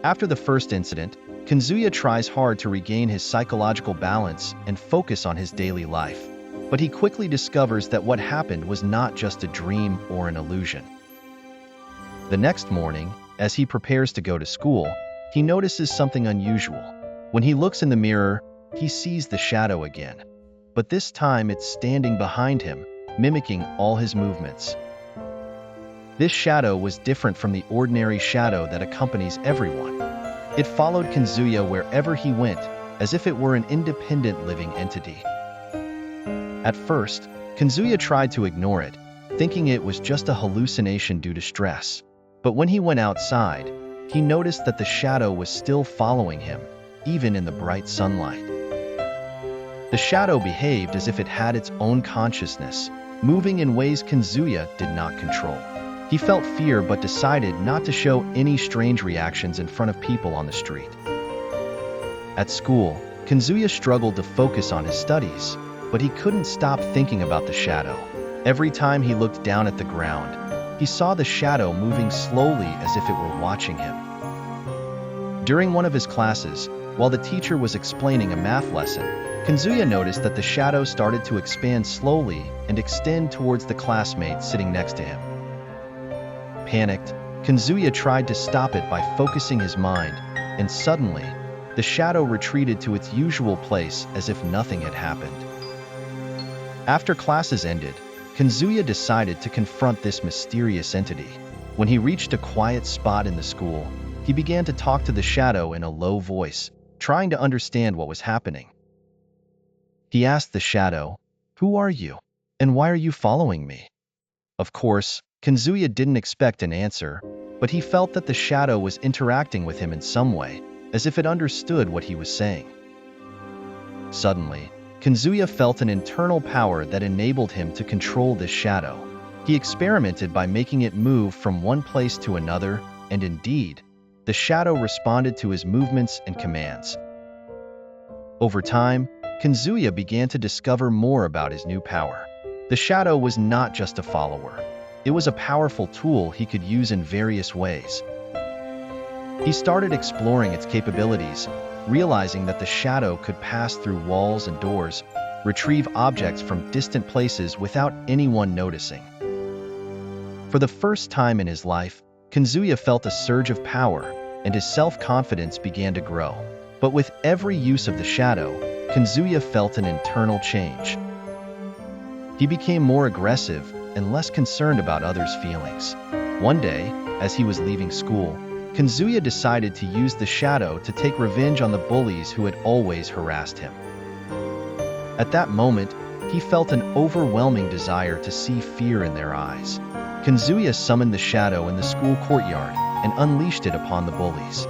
After the first incident, Kazuya tries hard to regain his psychological balance and focus on his daily life. But he quickly discovers that what happened was not just a dream or an illusion. The next morning, as he prepares to go to school, he notices something unusual. When he looks in the mirror, he sees the shadow again. But this time it's standing behind him, mimicking all his movements. This shadow was different from the ordinary shadow that accompanies everyone. It followed Kazuya wherever he went, as if it were an independent living entity. At first, Kazuya tried to ignore it, thinking it was just a hallucination due to stress. But when he went outside, he noticed that the shadow was still following him, even in the bright sunlight. The shadow behaved as if it had its own consciousness, moving in ways Kazuya did not control. He felt fear but decided not to show any strange reactions in front of people on the street. At school, Kazuya struggled to focus on his studies, but he couldn't stop thinking about the shadow. Every time he looked down at the ground, he saw the shadow moving slowly as if it were watching him. During one of his classes, while the teacher was explaining a math lesson, Kazuya noticed that the shadow started to expand slowly and extend towards the classmate sitting next to him. Panicked, Kazuya tried to stop it by focusing his mind, and suddenly, the shadow retreated to its usual place as if nothing had happened. After classes ended, Kazuya decided to confront this mysterious entity. When he reached a quiet spot in the school, he began to talk to the shadow in a low voice, trying to understand what was happening. He asked the shadow, "Who are you? And why are you following me?" Of course, Kazuya didn't expect an answer, but he felt that the shadow was interacting with him in some way, as if it understood what he was saying. Suddenly, Kazuya felt an internal power that enabled him to control this shadow. He experimented by making it move from one place to another, and indeed, the shadow responded to his movements and commands. Over time, Kazuya began to discover more about his new power. The shadow was not just a follower. It was a powerful tool he could use in various ways. He started exploring its capabilities, realizing that the shadow could pass through walls and doors, retrieve objects from distant places without anyone noticing. For the first time in his life, Kazuya felt a surge of power, and his self-confidence began to grow. But with every use of the shadow, Kazuya felt an internal change. He became more aggressive and less concerned about others' feelings. One day, as he was leaving school, Kazuya decided to use the shadow to take revenge on the bullies who had always harassed him. At that moment, he felt an overwhelming desire to see fear in their eyes. Kazuya summoned the shadow in the school courtyard and unleashed it upon the bullies.